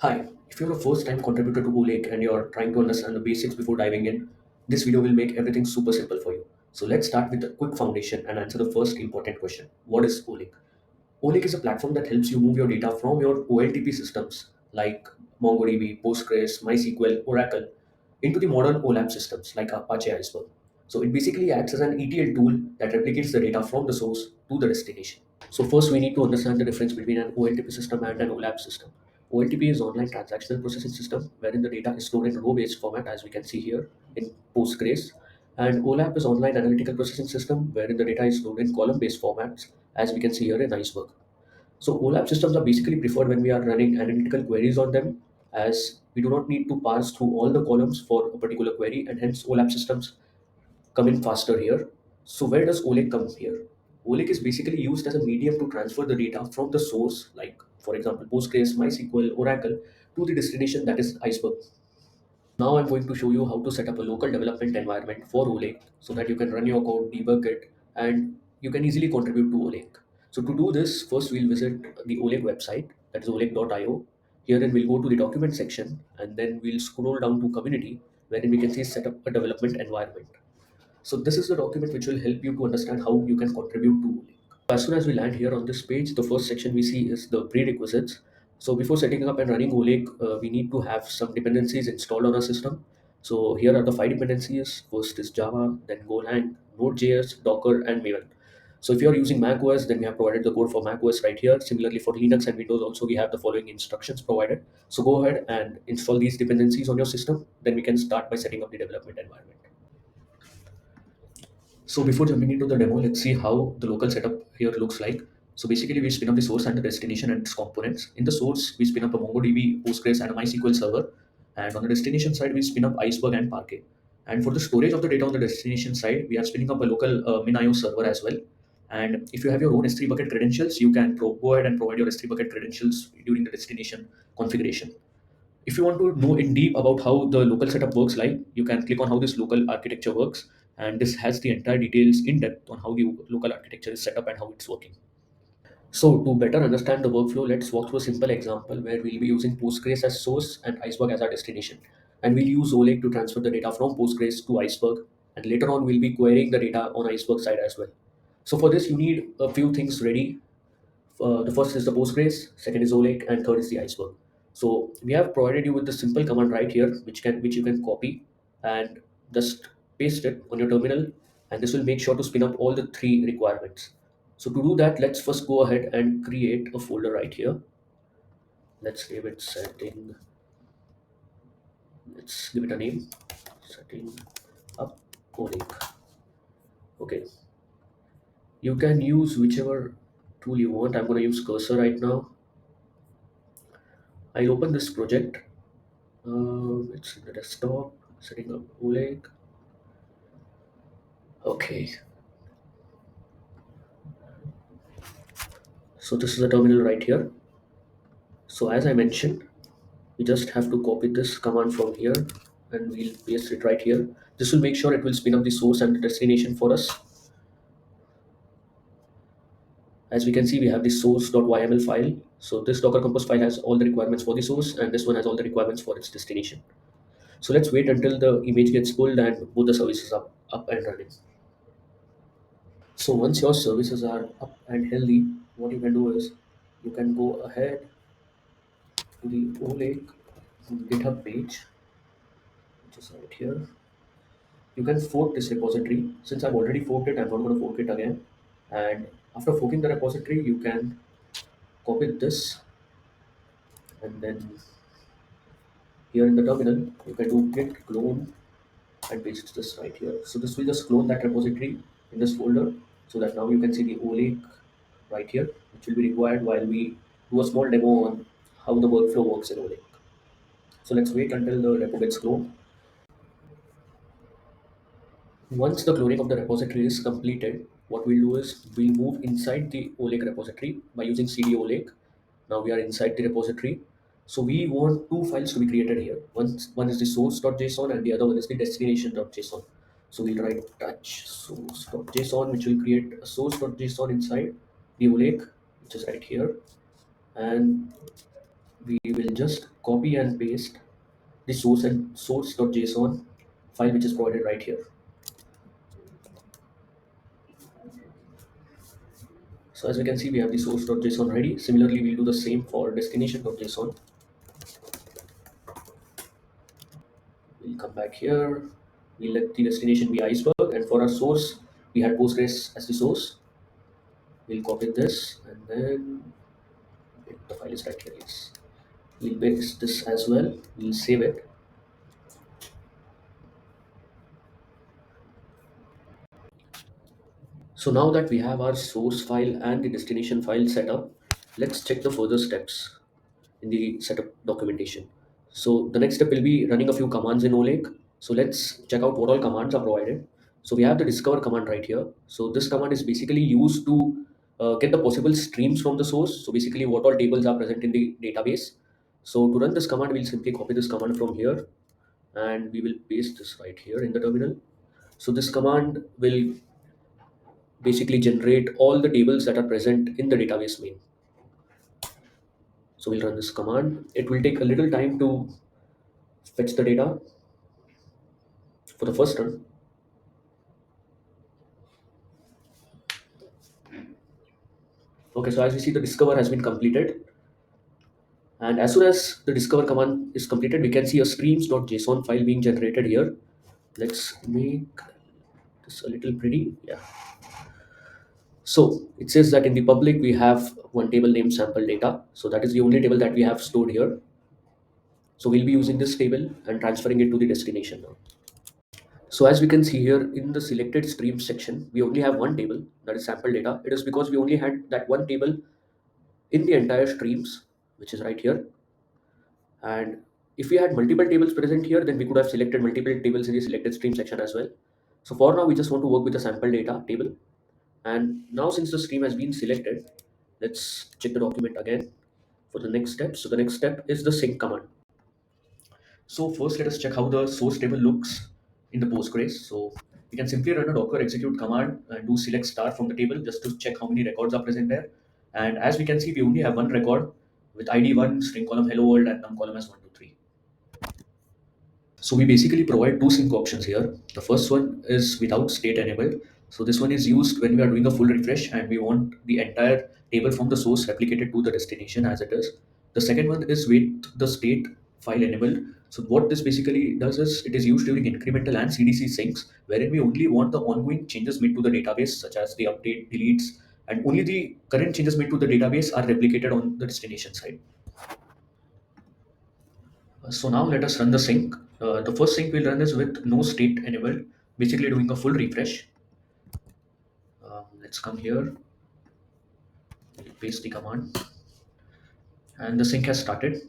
Hi, if you're a first time contributor to OLake and you're trying to understand the basics before diving in, this video will make everything super simple for you. So let's start with a quick foundation and answer the first important question. What is OLake? OLake is a platform that helps you move your data from your OLTP systems like MongoDB, Postgres, MySQL, Oracle into the modern OLAP systems like Apache Iceberg. So it basically acts as an ETL tool that replicates the data from the source to the destination. So first we need to understand the difference between an OLTP system and an OLAP system. OLTP is online transactional processing system wherein the data is stored in row-based format as we can see here in Postgres. And OLAP is online analytical processing system wherein the data is stored in column-based formats as we can see here in Iceberg. So OLAP systems are basically preferred when we are running analytical queries on them, as we do not need to parse through all the columns for a particular query, and hence OLAP systems come in faster here. So where does OLake come here? OLake is basically used as a medium to transfer the data from the source, like for example Postgres, MySQL, Oracle, to the destination, that is Iceberg. Now I'm going to show you how to set up a local development environment for OLake so that you can run your code, debug it, and you can easily contribute to OLake. So to do this, first we'll visit the OLake website, that is olake.io. Here then we'll go to the document section and then we'll scroll down to community, wherein we can see set up a development environment. So this is the document which will help you to understand how you can contribute to OLake. As soon as we land here on this page, the first section we see is the prerequisites. So before setting up and running OLake, we need to have some dependencies installed on our system. So here are the five dependencies. First is Java, then Golang, Node.js, Docker, and Maven. So if you are using Mac OS, then we have provided the code for Mac OS right here. Similarly for Linux and Windows also, we have the following instructions provided. So go ahead and install these dependencies on your system. Then we can start by setting up the development environment. So before jumping into the demo, let's see how the local setup here looks like. So basically we spin up the source and the destination and its components. In the source, we spin up a MongoDB, Postgres and a MySQL server. And on the destination side, we spin up Iceberg and Parquet. And for the storage of the data on the destination side, we are spinning up a local MinIO server as well. And if you have your own S3 bucket credentials, you can go ahead and provide your S3 bucket credentials during the destination configuration. If you want to know in deep about how the local setup works, like you can click on how this local architecture works, and this has the entire details in depth on how the local architecture is set up and how it's working. So to better understand the workflow, let's walk through a simple example where we'll be using Postgres as source and Iceberg as our destination. And we'll use OLake to transfer the data from Postgres to Iceberg. And later on, we'll be querying the data on Iceberg side as well. So for this, you need a few things ready. The first is the Postgres, second is OLake, and third is the Iceberg. So we have provided you with the simple command right here, which you can copy and just paste it on your terminal, and this will make sure to spin up all the three requirements. So to do that, let's first go ahead and create a folder right here. Let's name it setting. Let's give it a name. Setting up OLake. Okay. You can use whichever tool you want. I'm going to use cursor right now. I'll open this project. It's in the desktop, setting up OLake. Okay, so this is the terminal right here. So as I mentioned, we just have to copy this command from here and we'll paste it right here. This will make sure it will spin up the source and the destination for us. As we can see, we have the source.yml file. So this Docker Compose file has all the requirements for the source, and this one has all the requirements for its destination. So let's wait until the image gets pulled and both the services are up and running. So once your services are up and healthy, what you can do is you can go ahead to the OLake GitHub page, which is right here. You can fork this repository. Since I've already forked it, I'm not going to fork it again. And after forking the repository, you can copy this, and then here in the terminal, you can do git clone and paste this right here. So this will just clone that repository in this folder so that now you can see the OLake right here, which will be required while we do a small demo on how the workflow works in OLake. So let's wait until the repo gets cloned. Once the cloning of the repository is completed, what we'll do is we'll move inside the OLake repository by using cd OLake. Now we are inside the repository. So we want two files to be created here. One is the source.json and the other one is the destination.json. So we'll write touch source.json, which will create a source.json inside the OLake, which is right here. And we will just copy and paste the source and source.json file which is provided right here. So as we can see, we have the source.json ready. Similarly, we'll do the same for destination.json. We'll come back here. We'll let the destination be Iceberg, and for our source, we had Postgres as the source. We'll copy this, and then the file is right here. Yes. We'll paste this as well. We'll save it. So now that we have our source file and the destination file set up, let's check the further steps in the setup documentation. So the next step will be running a few commands in OLake. So let's check out what all commands are provided. So we have the discover command right here. So this command is basically used to get the possible streams from the source. So basically what all tables are present in the database. So to run this command, we'll simply copy this command from here and we will paste this right here in the terminal. So this command will basically generate all the tables that are present in the database main. So we'll run this command. It will take a little time to fetch the data for the first run. Okay, so as we see, the discover has been completed. And as soon as the discover command is completed, we can see a streams.json file being generated here. Let's make this a little pretty. Yeah. So it says that in the public, we have one table named sample data. So that is the only table that we have stored here. So we'll be using this table and transferring it to the destination now. So as we can see here in the selected streams section, we only have one table, that is sample data. It is because we only had that one table in the entire streams, which is right here. And if we had multiple tables present here, then we could have selected multiple tables in the selected stream section as well. So for now, we just want to work with the sample data table. And now since the stream has been selected, let's check the document again for the next step. So the next step is the sync command. So first, let us check how the source table looks in the Postgres. So we can simply run a docker execute command and do select star from the table just to check how many records are present there. And as we can see, we only have one record with ID 1, string column hello world, and num column as 1, 2, 3. So we basically provide two sync options here. The first one is without state enabled. So this one is used when we are doing a full refresh and we want the entire table from the source replicated to the destination as it is. The second one is with the state file enabled. So what this basically does is it is used during incremental and CDC syncs, wherein we only want the ongoing changes made to the database, such as the update, deletes, and only the current changes made to the database are replicated on the destination side. So now let us run the sync. The first sync we'll run is with no state enabled, basically doing a full refresh. Let's come here, we'll paste the command, and the sync has started.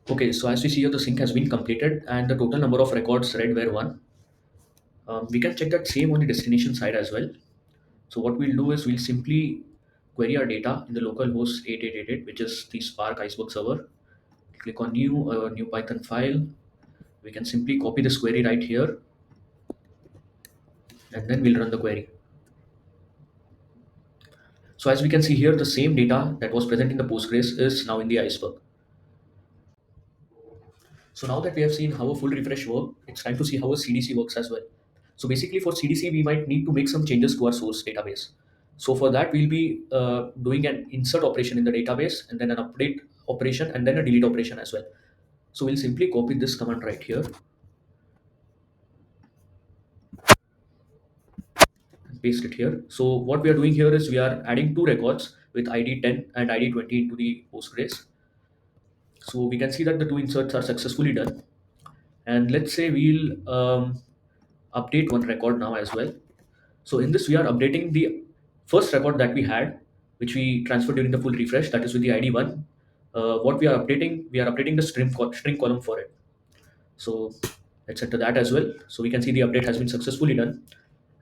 Okay, so as we see here, the sync has been completed, and the total number of records read were 1. We can check that same on the destination side as well. So what we'll do is we'll simply query our data in the localhost 8888, which is the Spark Iceberg server. Click on new Python file. We can simply copy this query right here, and then we'll run the query. So as we can see here, the same data that was present in the Postgres is now in the Iceberg. So now that we have seen how a full refresh works, it's time to see how a CDC works as well. So basically for CDC, we might need to make some changes to our source database. So for that, we'll be doing an insert operation in the database and then an update operation and then a delete operation as well. So we'll simply copy this command right here and paste it here. So what we are doing here is we are adding two records with ID 10 and ID 20 into the Postgres. So we can see that the two inserts are successfully done. And let's say we'll update one record now as well. So in this, we are updating the first record that we had, which we transferred during the full refresh, that is with the ID 1. What we are updating the string column for it. So let's enter that as well. So we can see the update has been successfully done.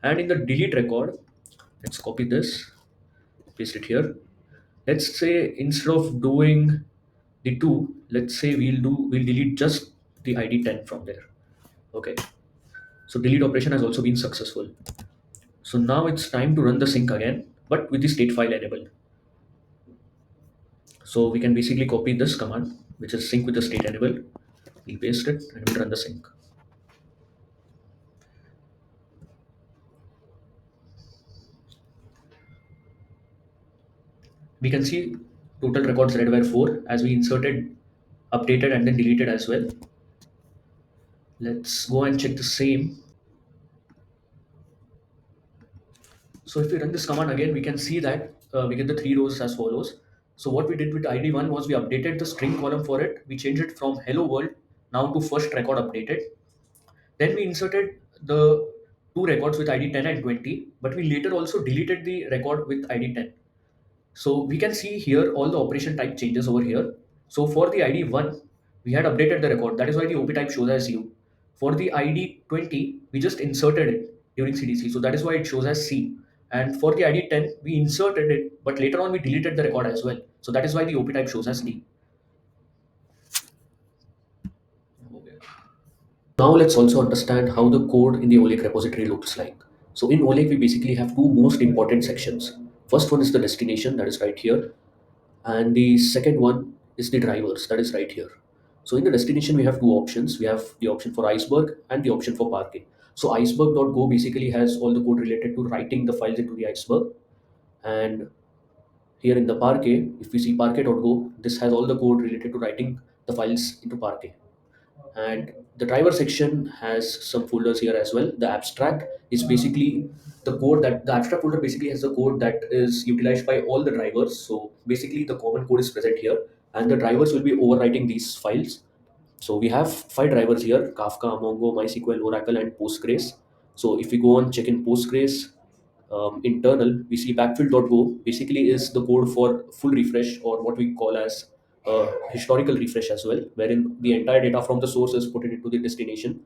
And in the delete record, let's copy this, paste it here. Let's say instead of doing the two, let's say we'll delete just the ID 10 from there. Okay. So delete operation has also been successful. So now it's time to run the sync again, but with the state file enabled. So we can basically copy this command, which is sync with the state enabled. We'll paste it and we'll run the sync. We can see total records read were 4 as we inserted, updated, and then deleted as well. Let's go and check the same. So if we run this command again, we can see that we get the 3 rows as follows. So what we did with ID1 was we updated the string column for it. We changed it from hello world now to first record updated. Then we inserted the two records with ID 10 and 20, but we later also deleted the record with ID 10. So we can see here all the operation type changes over here. So for the ID 1, we had updated the record. That is why the OP type shows as U. For the ID 20, we just inserted it during CDC. So that is why it shows as C. And for the ID 10, we inserted it, but later on we deleted the record as well. So that is why the OP type shows as D. Okay. Now let's also understand how the code in the OLake repository looks like. So in OLake, we basically have two most important sections. First one is the destination, that is right here, and the second one is the drivers, that is right here. So in the destination, we have two options. We have the option for Iceberg and the option for Parquet. So iceberg.go basically has all the code related to writing the files into the Iceberg, and here in the Parquet, if we see Parquet.go, this has all the code related to writing the files into Parquet. And the driver section has some folders here as well. The abstract is basically the code that the abstract folder basically has the code that is utilized by all the drivers. So basically the common code is present here, and the drivers will be overwriting these files. So we have 5 drivers here: Kafka, Mongo, MySQL, Oracle, and Postgres. So if we go on check in Postgres internal, we see backfill.go basically is the code for full refresh, or what we call as historical refresh as well, wherein the entire data from the source is put into the destination.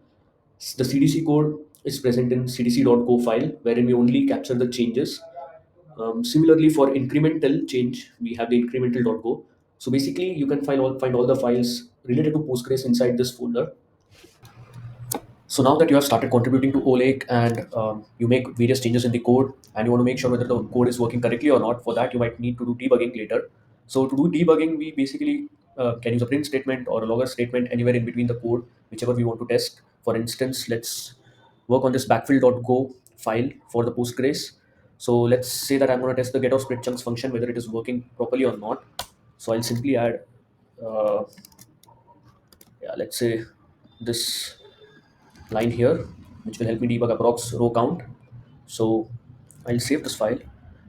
The CDC code is present in cdc.go file, wherein we only capture the changes. Similarly, for incremental change, we have the incremental.go. So basically, you can find all the files related to Postgres inside this folder. So now that you have started contributing to OLake and you make various changes in the code and you want to make sure whether the code is working correctly or not, for that you might need to do debugging later. So to do debugging, we basically can use a print statement or a logger statement anywhere in between the code, whichever we want to test. For instance, let's work on this backfill.go file for the Postgres. So let's say that I'm going to test the get of split chunks function, whether it is working properly or not. So I'll simply add, uh, yeah, let's say this line here, which will help me debug approx row count. So I'll save this file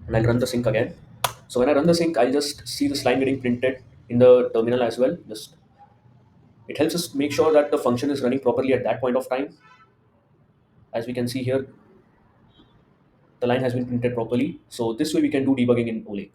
and I'll run the sync again. So when I run the sync, I'll just see this line getting printed in the terminal as well. Just it helps us make sure that the function is running properly at that point of time. As we can see here, the line has been printed properly. So this way we can do debugging in OLake.